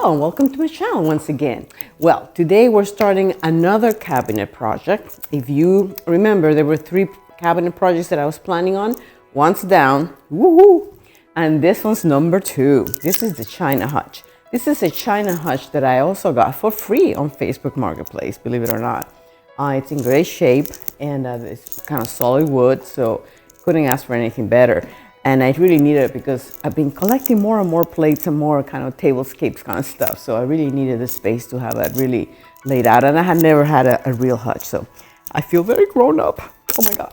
Hello and welcome to my channel once again. Well, today we're starting another cabinet project. If you remember, there were 3 cabinet projects that I was planning on. One's down, woohoo! And this one's number 2. This is the China Hutch. This is a China Hutch that I also got for free on Facebook Marketplace, believe it or not. It's in great shape and it's kind of solid wood, so couldn't ask for anything better. And I really needed it because I've been collecting more and more plates and more kind of tablescapes kind of stuff. So I really needed the space to have that really laid out. And I had never had a real hutch. So I feel very grown up. Oh my God.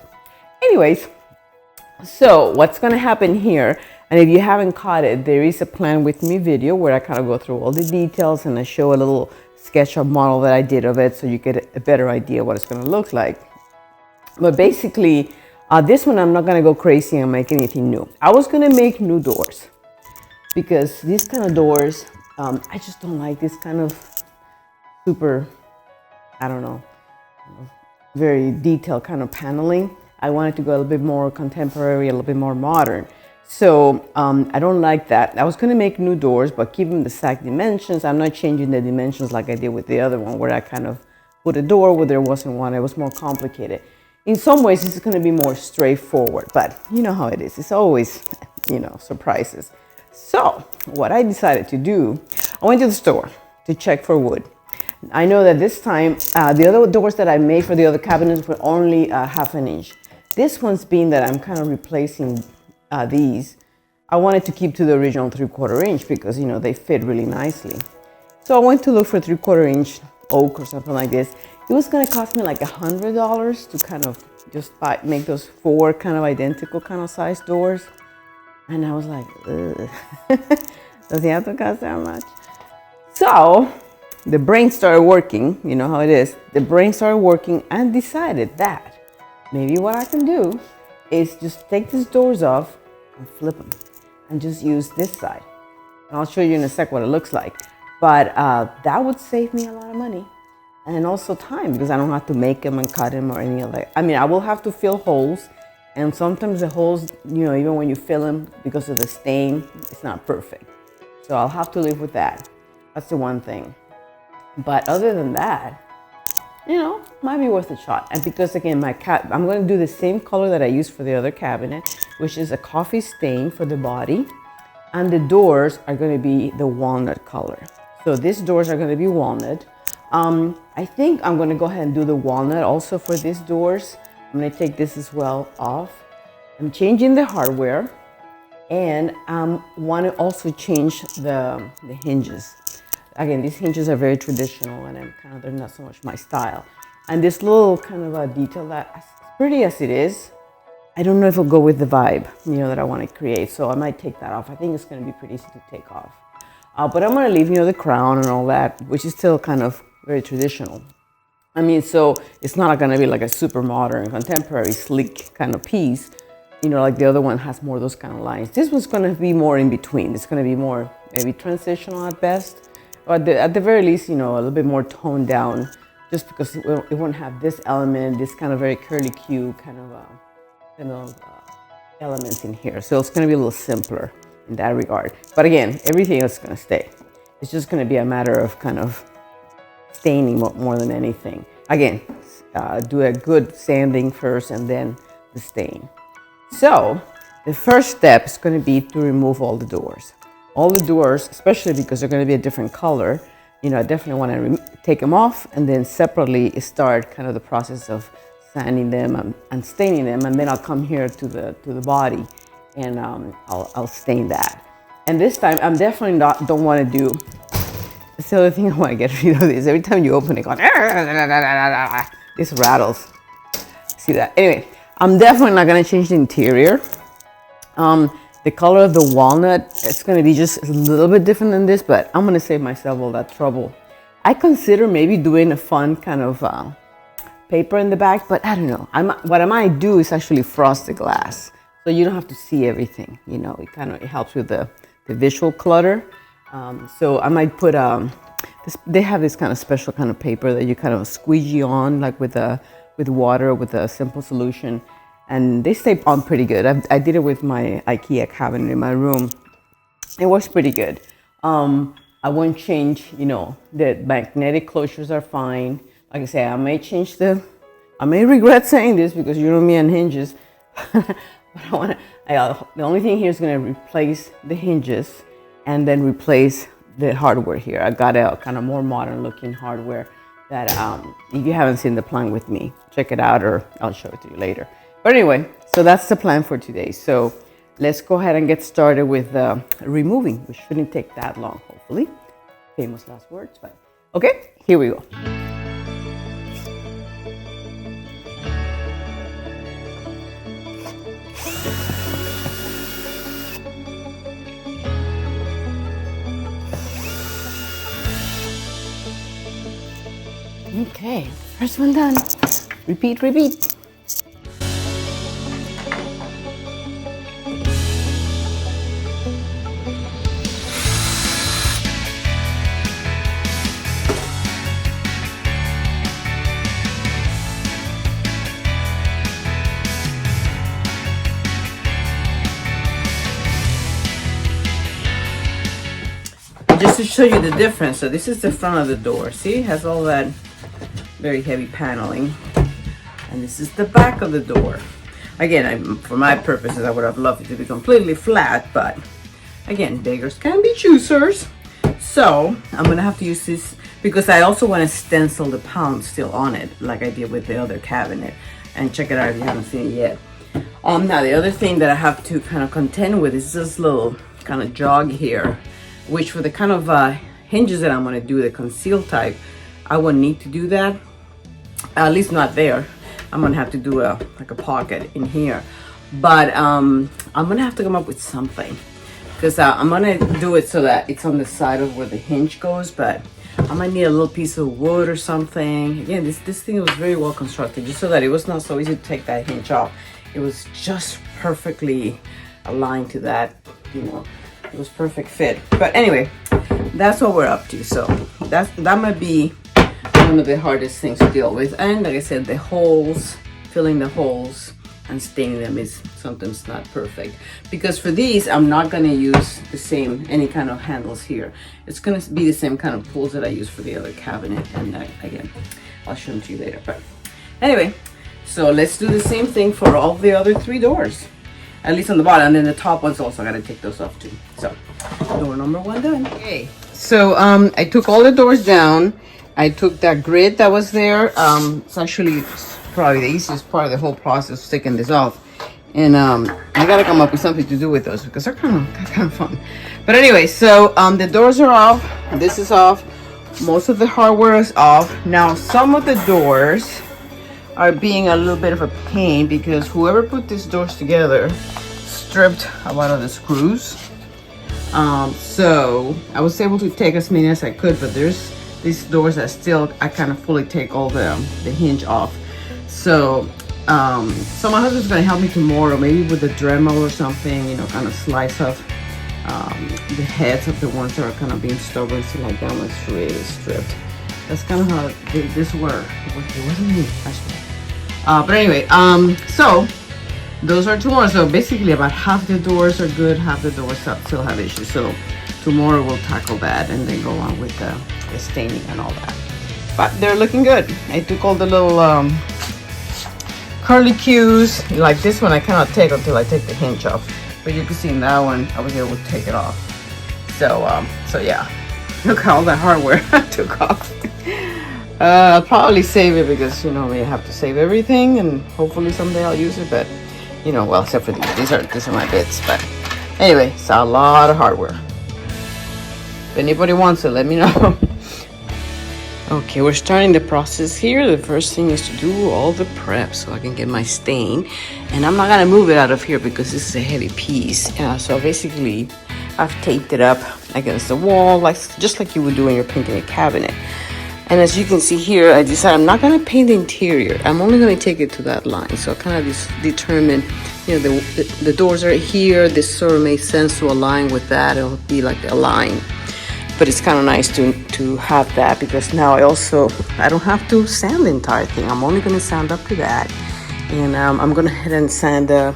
Anyways, so what's going to happen here, and if you haven't caught it, there is a plan with me video where I kind of go through all the details and I show a little SketchUp model that I did of it so you get a better idea what it's going to look like. But basically, this one, I'm not going to go crazy and make anything new. I was going to make new doors because these kind of doors, I just don't like this kind of super, I don't know, very detailed kind of paneling. I wanted to go a little bit more contemporary, a little bit more modern. So I don't like that. I was going to make new doors, but keep them the exact dimensions. I'm not changing the dimensions like I did with the other one where I kind of put a door where there wasn't one. It was more complicated. In some ways, this is going to be more straightforward, but you know how it is. It's always, surprises. So what I decided to do, I went to the store to check for wood. I know that this time, the other doors that I made for the other cabinets were only 1/2 inch. This one's being that I'm kind of replacing these. I wanted to keep to the original 3/4 inch because, they fit really nicely. So I went to look for 3/4 inch oak or something like this. It was going to cost me like $100 to kind of just make those 4 kind of identical kind of size doors. And I was like, ugh. Does it have to cost that much? So the brain started working, you know how it is. The brain started working and decided that maybe what I can do is just take these doors off and flip them and just use this side. And I'll show you in a sec what it looks like. But that would save me a lot of money. And also time, because I don't have to make them and cut them or any of that. I mean, I will have to fill holes. And sometimes the holes, even when you fill them, because of the stain, it's not perfect. So I'll have to live with that. That's the one thing. But other than that, might be worth a shot. And because again, I'm going to do the same color that I used for the other cabinet, which is a coffee stain for the body. And the doors are going to be the walnut color. So these doors are going to be walnut. I think I'm going to go ahead and do the walnut also for these doors. I'm going to take this as well off. I'm changing the hardware and want to also change the hinges. Again, these hinges are very traditional and they're not so much my style. And this little kind of a detail that, as pretty as it is, I don't know if it'll go with the vibe, that I want to create. So I might take that off. I think it's going to be pretty easy to take off. But I'm going to leave, the crown and all that, which is still kind of very traditional. I mean, so it's not going to be like a super modern, contemporary, sleek kind of piece. Like the other one has more of those kind of lines. This one's going to be more in between. It's going to be more maybe transitional at best. But at the very least, a little bit more toned down, just because it won't have this element, this kind of very curly Q kind of elements in here. So it's going to be a little simpler in that regard. But again, everything else is going to stay. It's just going to be a matter of kind of staining more than anything. Again, do a good sanding first and then the stain. So the first step is going to be to remove all the doors. All the doors, especially because they're going to be a different color, I definitely want to take them off and then separately start kind of the process of sanding them and staining them. And then I'll come here to the body and I'll stain that. And this time I'm definitely don't want to do. That's the other thing I want to get rid of this. Every time you open it, going, this rattles. See that? Anyway, I'm definitely not going to change the interior. The color of the walnut, it's going to be just a little bit different than this, but I'm going to save myself all that trouble. I consider maybe doing a fun kind of paper in the back, but I don't know. What I might do is actually frost the glass, so you don't have to see everything. It helps with the visual clutter. So I might put, they have this kind of special kind of paper that you kind of squeegee on, like with water, with a simple solution. And they stay on pretty good. I did it with my IKEA cabinet in my room. It works pretty good. I won't change, the magnetic closures are fine. Like I say, I may regret saying this because you know me and hinges, but the only thing here is going to replace the hinges and then replace the hardware here. I got a kind of more modern looking hardware that if you haven't seen the plan with me, check it out, or I'll show it to you later. But anyway, so that's the plan for today. So let's go ahead and get started with removing, which shouldn't take that long, hopefully. Famous last words, but okay, here we go. Okay, first one done. Repeat, repeat. Just to show you the difference, so this is the front of the door. See, it has all that very heavy paneling, and this is the back of the door. Again, for my purposes, I would have loved it to be completely flat, but again, beggars can be choosers. So I'm gonna have to use this because I also want to stencil the pound still on it, like I did with the other cabinet. And check it out if you haven't seen it yet. Now the other thing that I have to kind of contend with is this little kind of jog here, which for the kind of hinges that I'm gonna do, the conceal type, I won't need to do that. At least not there. I'm gonna have to do like a pocket in here. But I'm gonna have to come up with something, because I'm gonna do it so that it's on the side of where the hinge goes, but I might need a little piece of wood or something. Again, this thing was very well constructed, just so that it was not so easy to take that hinge off. It was just perfectly aligned to that, it was perfect fit. But anyway, that's what we're up to. So that might be one of the hardest things to deal with. And like I said, the holes, filling the holes and staining them is sometimes not perfect, because for these I'm not going to use any kind of handles here. It's going to be the same kind of pulls that I use for the other cabinet, and again, I'll show them to you later. But anyway, so let's do the same thing for all the other 3 doors, at least on the bottom, and then the top ones also got to take those off too. So door number 1 done. Okay, so I took all the doors down. I took that grid that was there. It's actually probably the easiest part of the whole process, taking this off. And I gotta come up with something to do with those, because they're kind of fun. But anyway, so the doors are off. This is off. Most of the hardware is off. Now some of the doors are being a little bit of a pain, because whoever put these doors together stripped a lot of the screws. So I was able to take as many as I could, but there's these doors that I kind of fully take all the hinge off. So my husband's gonna help me tomorrow, maybe with a Dremel or something, kind of slice off the heads of the ones that are kind of being stubborn, so like that one's really stripped. That's kind of how this worked. It wasn't me, actually. But anyway, so those are tomorrow. So basically about half the doors are good, half the doors still have issues. So tomorrow we'll tackle that and then go on with the staining and all that. But they're looking good. I took all the little curly cues. Like this one I cannot take until I take the hinge off, but you can see in that one I was able to take it off. So yeah, look at all the hardware I took off. I'll probably save it, because we have to save everything, and hopefully someday I'll use it. But well, except for these are my bits. But anyway, it's a lot of hardware. If anybody wants it, let me know. Okay, we're starting the process here. The first thing is to do all the prep so I can get my stain. And I'm not gonna move it out of here because this is a heavy piece. So basically, I've taped it up against the wall, just like you would do when you're painting a cabinet. And as you can see here, I decided I'm not gonna paint the interior. I'm only gonna take it to that line. So I kind of just determined, the doors are here. This sort of made sense to align with that. It'll be like a line. But it's kind of nice to have that, because now I don't have to sand the entire thing. I'm only going to sand up to that, and I'm going to head and sand the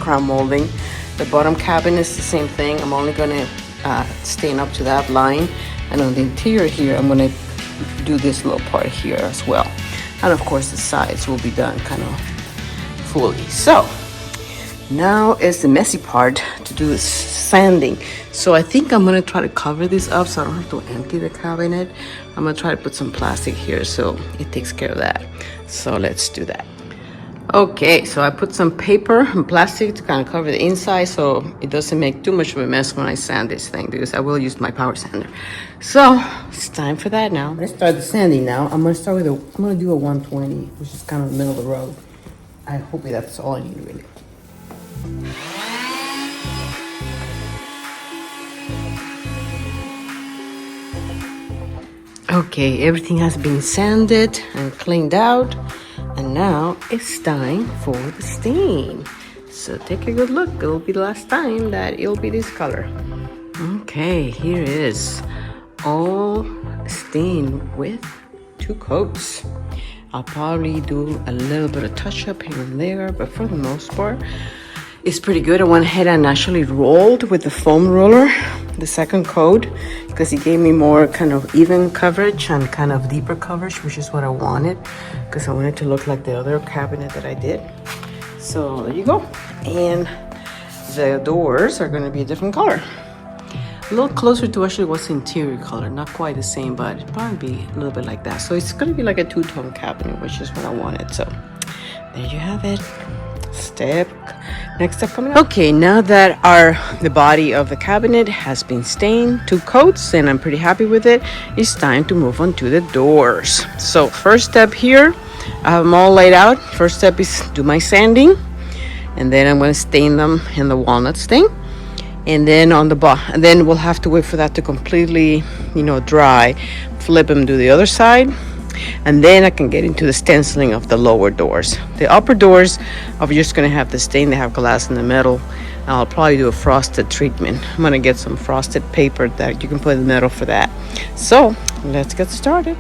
crown molding. The bottom cabinet is the same thing. I'm only going to stain up to that line, And on the interior here, I'm gonna do this little part here as well. And of course the sides will be done kind of fully. So now is the messy part to do is sanding. So I think I'm gonna try to cover this up so I don't have to empty the cabinet. I'm gonna try to put some plastic here so it takes care of that. So let's do that. Okay, so I put some paper and plastic to kind of cover the inside so it doesn't make too much of a mess when I sand this thing, because I will use my power sander. So it's time for that now. Let's start the sanding now. I'm gonna start with I'm gonna do a 120, which is kind of the middle of the road. I hope that's all I need really. Okay, everything has been sanded and cleaned out. And now it's time for the stain. So take a good look. It'll be the last time that it'll be this color. Okay, here it is. All stained with 2 coats. I'll probably do a little bit of touch up here and there, but for the most part, it's pretty good. I went ahead and actually rolled with the foam roller, the second coat, because it gave me more kind of even coverage and kind of deeper coverage, which is what I wanted, because I wanted to look like the other cabinet that I did. So there you go. And the doors are going to be a different color. A little closer to actually what's the interior color. Not quite the same, but it'll probably be a little bit like that. So it's going to be like a 2-tone cabinet, which is what I wanted. So there you have it. Next step coming up. Okay, now that the body of the cabinet has been stained 2 coats and I'm pretty happy with it, it's time to move on to the doors. So first step here, I have them all laid out. First step is do my sanding, and then I'm going to stain them in the walnut stain. And then on the bottom, and then we'll have to wait for that to completely, dry. Flip them to the other side. And then I can get into the stenciling of the lower doors. The upper doors are just going to have the stain. They have glass in the middle. I'll probably do a frosted treatment. I'm going to get some frosted paper that you can put in the middle for that. So let's get started.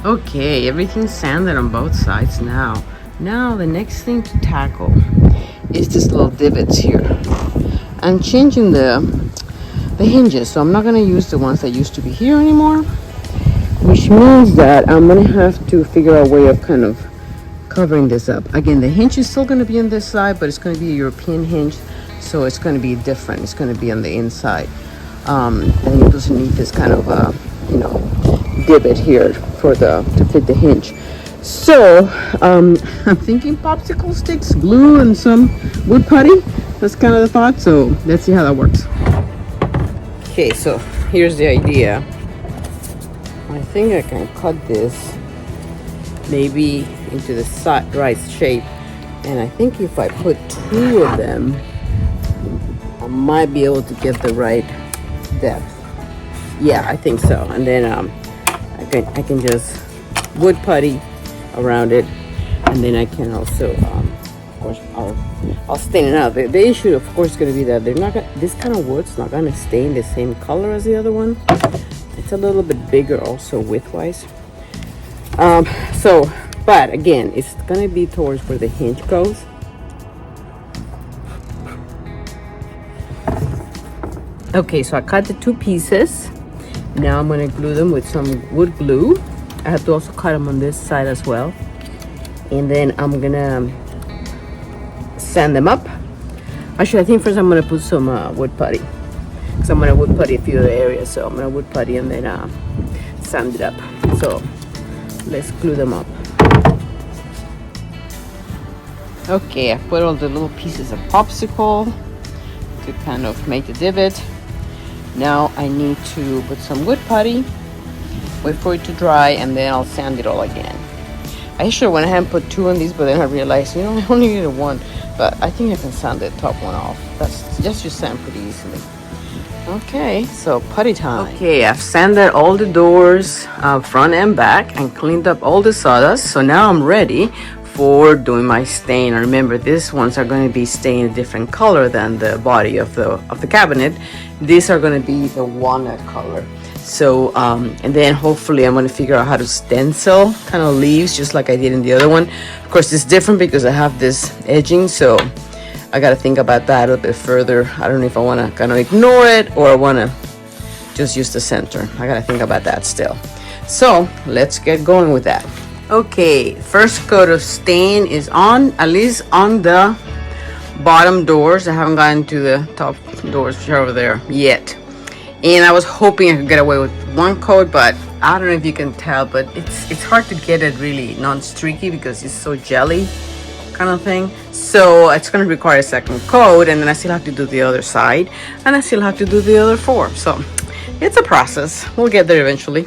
Okay, everything's sanded on both sides now. Now the next thing to tackle is this little divots here. I'm changing the hinges, so I'm not going to use the ones that used to be here anymore, which means that I'm going to have to figure out a way of kind of covering this up. Again, the hinge is still going to be on this side, but it's going to be a European hinge, so it's going to be different. It's going to be on the inside, and it doesn't need this kind of divot here to fit the hinge. So I'm thinking popsicle sticks, glue, and some wood putty. That's kind of the thought, so let's see how that works. Okay, so here's the idea. I think I can cut this maybe into the right shape, and I think if I put 2 of them, I might be able to get the right depth. Yeah, I think so. And then I can just wood putty around it, and then I can also of course I'll stain it out. The issue of course is going to be that this kind of wood's not going to stain the same color as the other one. It's a little bit bigger also width-wise. But again, it's going to be towards where the hinge goes. Okay, so I cut the 2 pieces. Now I'm going to glue them with some wood glue. I have to also cut them on this side as well. And then I'm going to sand them up. Actually, I think first I'm going to put some wood putty, because I'm going to wood putty a few of the areas. So I'm going to wood putty and then sand it up. So let's glue them up. Okay, I put all the little pieces of popsicle to kind of make the divot. Now I need to put some wood putty, wait for it to dry, and then I'll sand it all again. I should have went ahead and put 2 on these, but then I realized, I only needed 1. But I think I can sand the top one off. That's just sand pretty easily. Okay, so putty time. Okay, I've sanded all the doors, front and back, and cleaned up all the sawdust. So now I'm ready for doing my stain. And remember, these ones are going to be stained a different color than the body of the cabinet. These are going to be the walnut color. So and then hopefully I'm going to figure out how to stencil kind of leaves just like I did in the other one. Of course, it's different because I have this edging, so I got to think about that a little bit further. I don't know if I want to kind of ignore it or I want to just use the center. I got to think about that still. So let's get going with that. Okay, first coat of stain is on, at least on the bottom doors. I haven't gotten to the top doors, which are over there yet. And I was hoping I could get away with one coat, but I don't know if you can tell, but it's hard to get it really non-streaky because it's so jelly kind of thing. So it's going to require a second coat, and then I still have to do the other side, and I still have to do the other four. So it's a process. We'll get there eventually.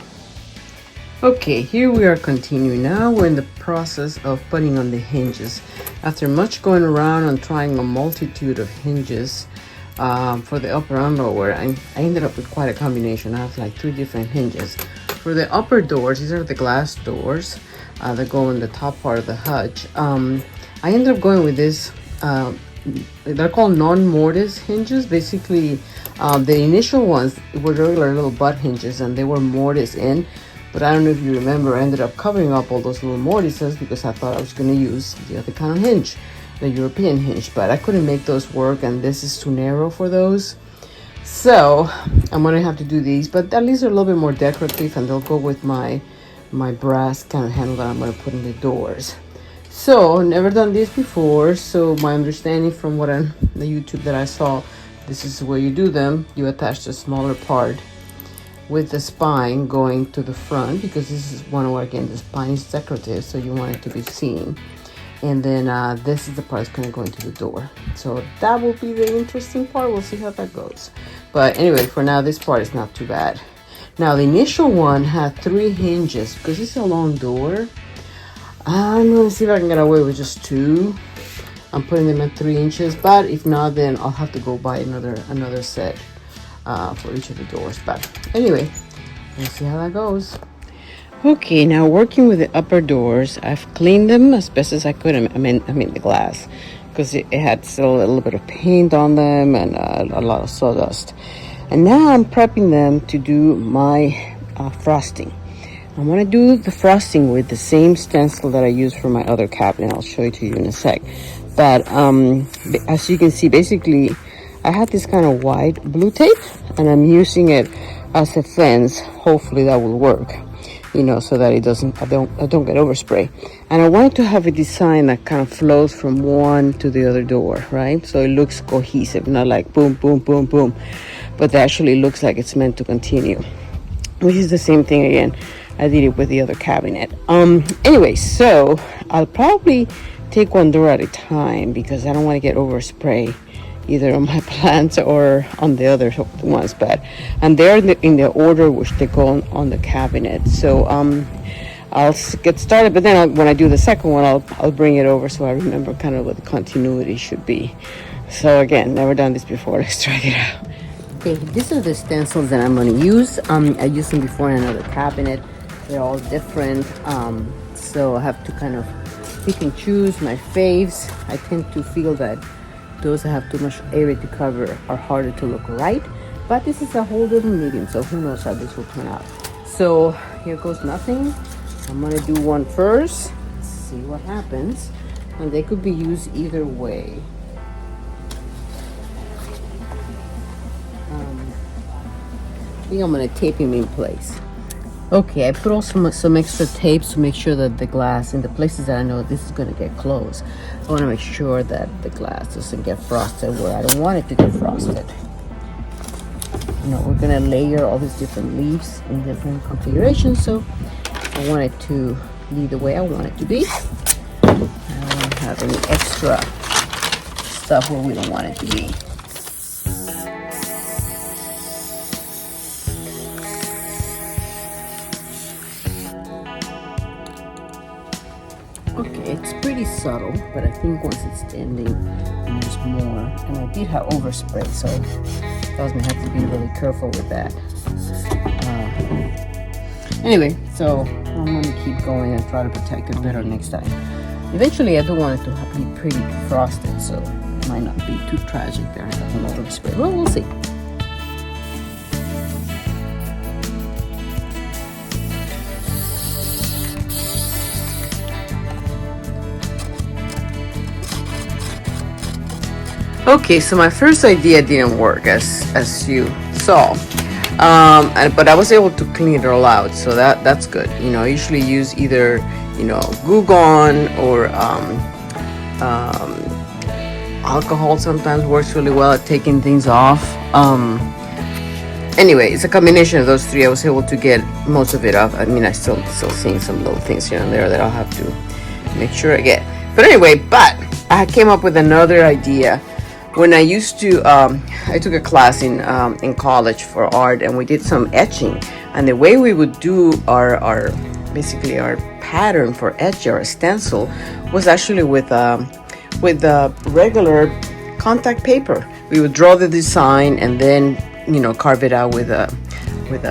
Okay, here we are continuing. Now we're in the process of putting on the hinges. After much going around and trying a multitude of hinges for the upper and lower, I ended up with quite a combination. I have like 3 different hinges. For the upper doors, these are the glass doors that go in the top part of the hutch. I ended up going with this, they're called non-mortise hinges. Basically, the initial ones were regular little butt hinges and they were mortise in. But I don't know if you remember, I ended up covering up all those little mortises because I thought I was going to use the other kind of hinge, the European hinge. But I couldn't make those work, and this is too narrow for those. So I'm going to have to do these, but at least they're a little bit more decorative, and they'll go with my brass kind of handle that I'm going to put in the doors. So never done this before, so my understanding from what on the YouTube that I saw, this is where you do them. You attach the smaller part with the spine going to the front, because this is one where, again, the spine is decorative, so you want it to be seen. And then this is the part that's going to go into the door. So that will be the interesting part. We'll see how that goes. But anyway, for now, this part is not too bad. Now, the initial one had 3 hinges because it's a long door. I'm going to see if I can get away with just 2. I'm putting them at 3 inches, but if not, then I'll have to go buy another set for each of the doors. But anyway, let's see how that goes. Okay, now working with the upper doors, I've cleaned them as best as I could. I mean the glass, because it had still a little bit of paint on them and a lot of sawdust. And now I'm prepping them to do my frosting. I want to do the frosting with the same stencil that I used for my other cabinet. I'll show it to you in a sec. But as you can see, basically, I had this kind of white blue tape, and I'm using it as a fence. Hopefully that will work, you know, so that I don't get overspray. And I wanted to have a design that kind of flows from one to the other door, right? So it looks cohesive, not like boom, boom, boom, boom, but that actually looks like it's meant to continue, which is the same thing again. I did it with the other cabinet. Anyway, so I'll probably take one door at a time because I don't want to get overspray either on my plants or on the other ones. But and they're in the order which they go on the cabinet. So I'll get started, but then when I do the second one, I'll bring it over so I remember kind of what the continuity should be. So again, never done this before. Let's try it out. Okay, these are the stencils that I'm going to use. I used them before in another cabinet. They're all different, so I have to kind of pick and choose my faves. I tend to feel that those that have too much area to cover are harder to look right, but this is a whole different medium, so who knows how this will turn out. So here goes nothing. I'm gonna do one first, see what happens, and they could be used either way. I think I'm gonna tape him in place. Okay, I put also some extra tape to make sure that the glass, in the places that I know this is going to get closed, I want to make sure that the glass doesn't get frosted where I don't want it to get frosted. You know, we're going to layer all these different leaves in different configurations, so I want it to be the way I want it to be. I don't want to have any extra stuff where we don't want it to be. Okay, it's pretty subtle, but I think once it's ending, there's more. And I did have overspray, so I was gonna have to be really careful with that. Anyway, so I'm gonna keep going and try to protect it better next time. Eventually, I do want it to be pretty frosted, so it might not be too tragic there. I got some overspray. Well, we'll see. Okay, so my first idea didn't work as you saw, but I was able to clean it all out, so that's good. You know, I usually use either Glue Gun or alcohol. Sometimes works really well at taking things off. Anyway, it's a combination of those three. I was able to get most of it off. I mean, I still seeing some little things here and there that I'll have to make sure I get. But anyway, I came up with another idea. When I used to, I took a class in college for art, and we did some etching. And the way we would do our basically our pattern for etch or stencil was actually with regular contact paper. We would draw the design and then carve it out with a what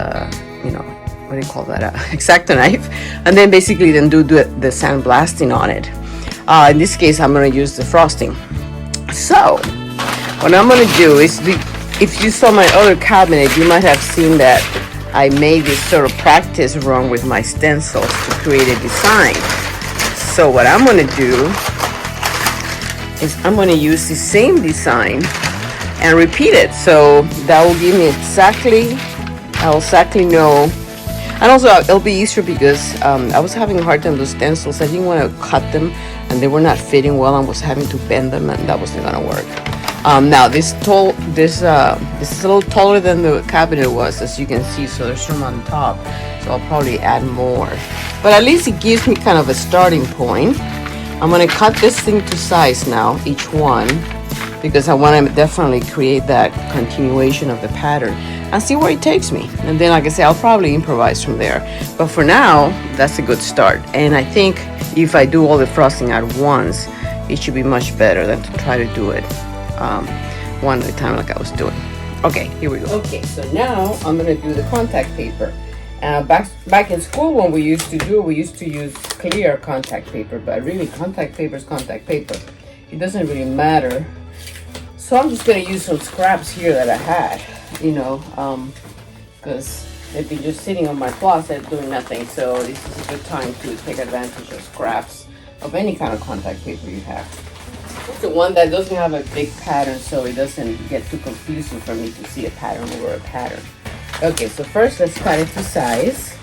do you call that, X-Acto knife, and then basically then do the sandblasting on it. In this case, I'm going to use the frosting. So what I'm going to do is, if you saw my other cabinet, you might have seen that I made this sort of practice run with my stencils to create a design. So what I'm going to do is I'm going to use the same design and repeat it. So that will give me I'll exactly know. And also it'll be easier because I was having a hard time with stencils. I didn't want to cut them and they were not fitting well. I was having to bend them, and that wasn't going to work. Now this is a little taller than the cabinet was, as you can see, so there's some on top, so I'll probably add more, but at least it gives me kind of a starting point. I'm going to cut this thing to size now, each one, because I want to definitely create that continuation of the pattern and see where it takes me. And then, like I say, I'll probably improvise from there. But for now, that's a good start. And I think if I do all the frosting at once, it should be much better than to try to do it one at a time like I was doing. Okay, here we go. Okay, so now I'm going to do the contact paper. Back in school, when we used to use clear contact paper, but really contact paper is contact paper. It doesn't really matter. So I'm just going to use some scraps here that I had, because they've been just sitting on my closet doing nothing. So this is a good time to take advantage of scraps of any kind of contact paper you have. It's the one that doesn't have a big pattern, so it doesn't get too confusing for me to see a pattern over a pattern. Okay, so first let's cut it to size.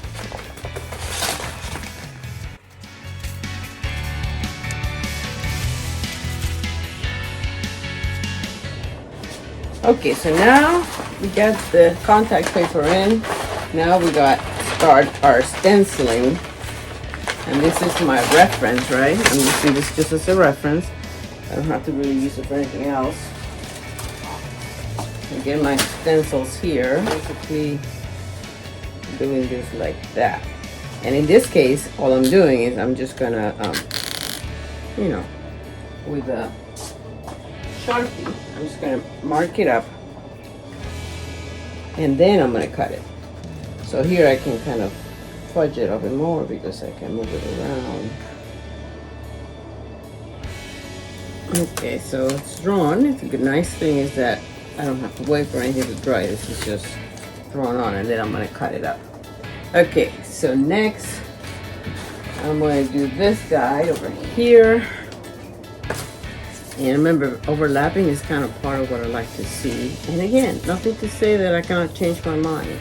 Okay, so now we got the contact paper in. Now we got start our stenciling. And this is my reference, right? I'm using this just as a reference. I don't have to really use it for anything else. Get my stencils here, basically doing this like that. And in this case, all I'm doing is I'm just gonna, with a Sharpie, I'm just gonna mark it up, and then I'm gonna cut it. So here I can kind of fudge it a bit more because I can move it around. Okay, so it's drawn. The nice thing is that I don't have to wait for anything to dry. This is just thrown on, and then I'm going to cut it up. Okay, so next I'm going to do this guy over here. And remember, overlapping is kind of part of what I like to see. And again, nothing to say that I cannot change my mind.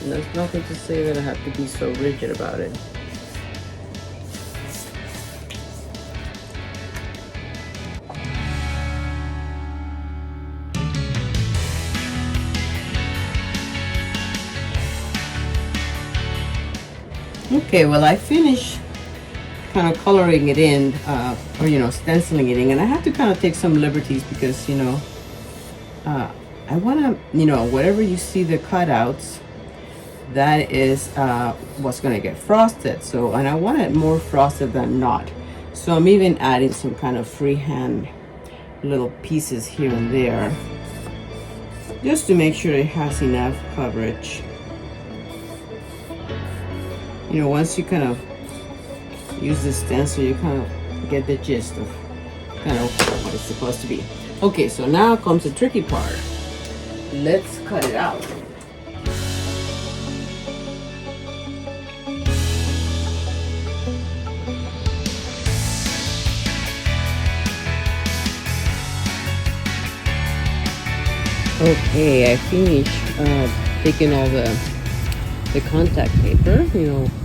And there's nothing to say that I have to be so rigid about it. Okay, well, I finished kind of coloring it in, or stenciling it in, and I have to kind of take some liberties because I want to, whatever you see the cutouts, that is what's going to get frosted. So, and I want it more frosted than not. So I'm even adding some kind of freehand little pieces here and there, just to make sure it has enough coverage. Once you kind of use the stencil, you kind of get the gist of kind of what it's supposed to be. Okay, so now comes the tricky part. Let's cut it out. Okay, I finished taking all the contact paper,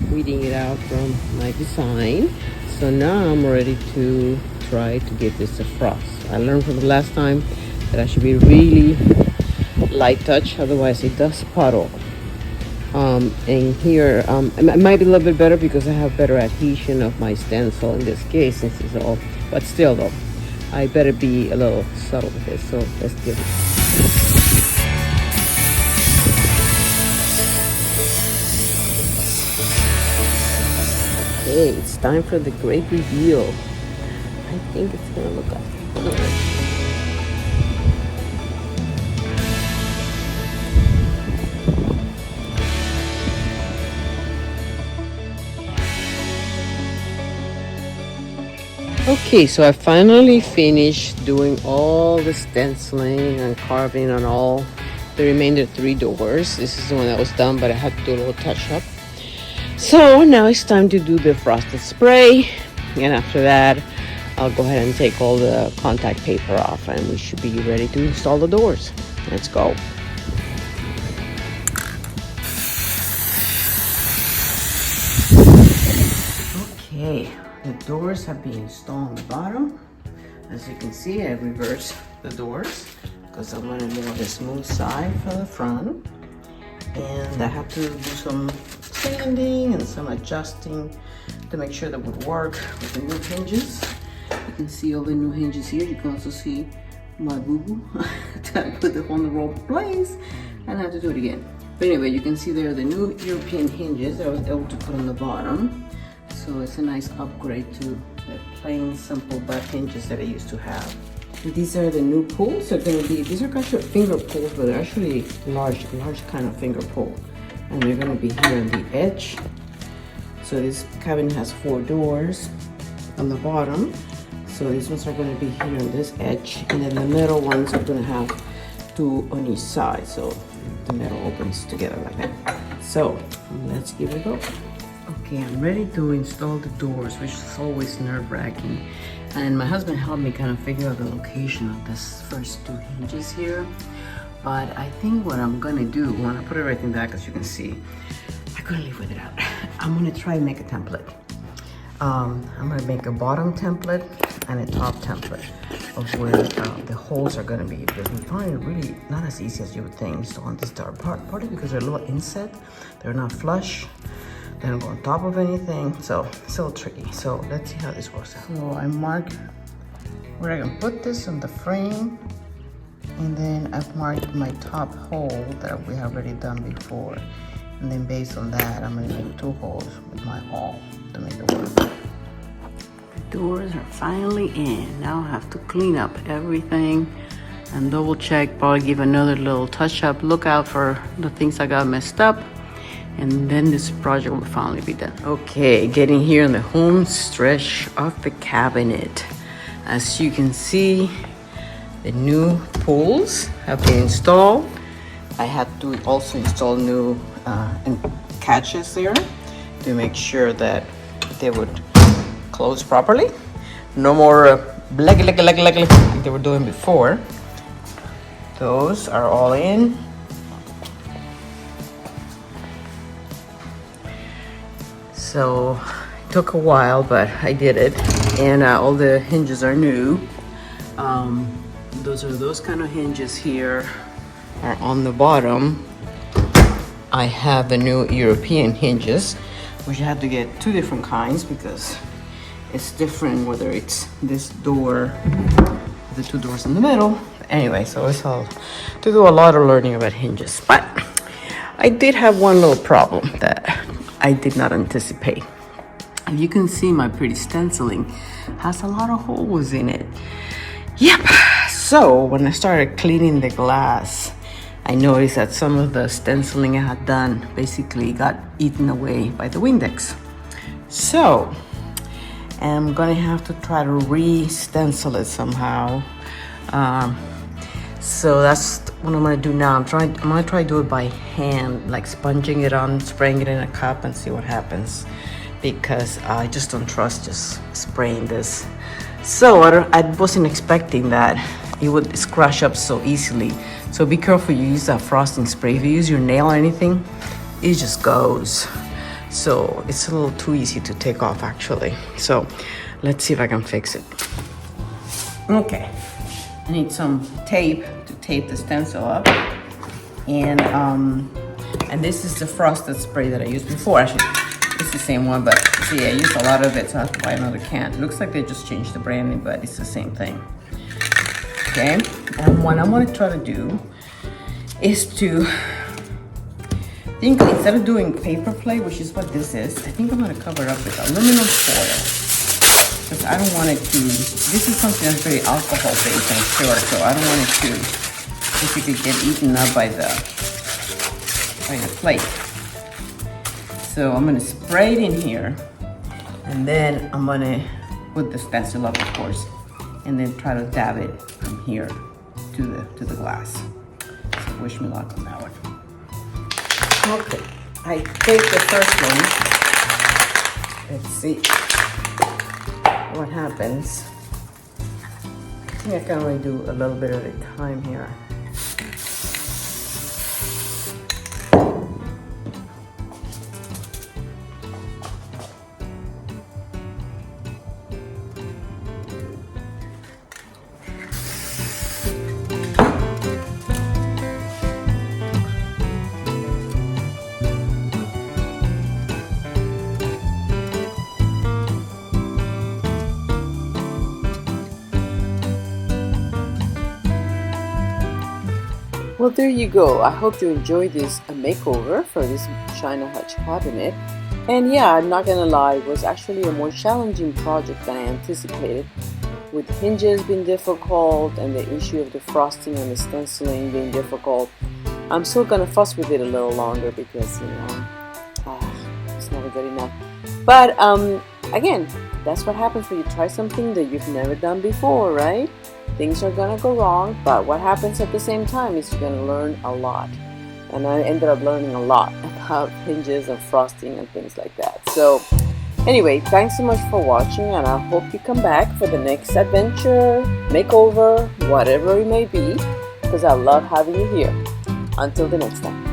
weeding it out from my design. So now I'm ready to try to give this a frost. I learned from the last time that I should be really light touch, otherwise it does puddle. And here it might be a little bit better because I have better adhesion of my stencil in this case, since it's all, but still though, I better be a little subtle with this. So let's give it. Okay, it's time for the great reveal. I think it's gonna look like okay, so I finally finished doing all the stenciling and carving on all the remainder 3 doors. This is the one that was done, but I had to do a little touch up. So now it's time to do the frosted spray, and after that I'll go ahead and take all the contact paper off and we should be ready to install the doors. Let's go. Okay, the doors have been installed on the bottom. As you can see, I reversed the doors because I wanted more of the smooth side for the front, and I have to do some sanding and some adjusting to make sure that would work with the new hinges. You can see all the new hinges here. You can also see my boo-boo. I put the whole roll in place and I have to do it again. But anyway, you can see there are the new European hinges that I was able to put on the bottom. So it's a nice upgrade to the plain simple butt hinges that I used to have. These are the new pulls. These are actually finger pulls, but they're actually large kind of finger pull. And they're gonna be here on the edge. So this cabin has 4 doors on the bottom. So these ones are gonna be here on this edge. And then the middle ones are gonna have 2 on each side. So the middle opens together like that. So let's give it a go. Okay, I'm ready to install the doors, which is always nerve-wracking. And my husband helped me kind of figure out the location of this first 2 hinges here. But I think what I'm gonna do, when I put everything back, as you can see, I couldn't live with it out. I'm gonna try and make a template. I'm gonna make a bottom template and a top template of where the holes are gonna be, because we find it really not as easy as you would think to on this dark part, partly because they're a little inset, they're not flush, they don't go on top of anything, so it's a little tricky. So let's see how this works out. So I mark where I can put this on the frame, and then I've marked my top hole that we have already done before. And then based on that, I'm gonna make 2 holes with my awl to make it work. The doors are finally in. Now I have to clean up everything and double check, probably give another little touch up. Look out for the things I got messed up. And then this project will finally be done. Okay, getting here on the home stretch of the cabinet. As you can see, the new pulls have been installed. I had to also install new catches there to make sure that they would close properly. No more like they were doing before. Those are all in. So it took a while, but I did it. And all the hinges are new. Those kind of hinges here are on the bottom. I have the new European hinges, which I had to get 2 different kinds because it's different whether it's this door, the 2 doors in the middle. Anyway, so it's all to do a lot of learning about hinges. But I did have one little problem that I did not anticipate. If you can see, my pretty stenciling has a lot of holes in it. Yep. So when I started cleaning the glass, I noticed that some of the stenciling I had done basically got eaten away by the Windex. So I'm gonna have to try to re-stencil it somehow. So that's what I'm gonna do now. I'm gonna try to do it by hand, like sponging it on, spraying it in a cup and see what happens, because I just don't trust just spraying this. So I wasn't expecting that it would scratch up so easily. So be careful you use that frosting spray. If you use your nail or anything, it just goes. So it's a little too easy to take off actually. So let's see if I can fix it. Okay, I need some tape to tape the stencil up. And this is the frosted spray that I used before. Actually, it's the same one, but see, I used a lot of it, so I have to buy another can. It looks like they just changed the branding, but it's the same thing. Okay, and what I'm gonna try to do is to think, instead of doing paper plate, which is what this is, I think I'm gonna cover it up with aluminum foil. Because I don't want it to, this is something that's very alcohol based, I'm sure, so I don't want it to basically get eaten up by the plate. So I'm gonna spray it in here, and then I'm gonna put the stencil up, of course, and then try to dab it from here to the glass. So wish me luck on that one. Okay, I take the first one. Let's see what happens. I think I can only do a little bit at a time here. Well, there you go. I hope you enjoyed this makeover for this China Hutch cabinet. And yeah, I'm not gonna lie, it was actually a more challenging project than I anticipated, with hinges being difficult and the issue of the frosting and the stenciling being difficult. I'm still gonna fuss with it a little longer because, you know, it's never good enough. But again, that's what happens when you try something that you've never done before, right? Things are gonna go wrong, but what happens at the same time is you're gonna learn a lot. And I ended up learning a lot about hinges and frosting and things like that. So anyway, thanks so much for watching, and I hope you come back for the next adventure, makeover, whatever it may be, because I love having you here. Until the next time.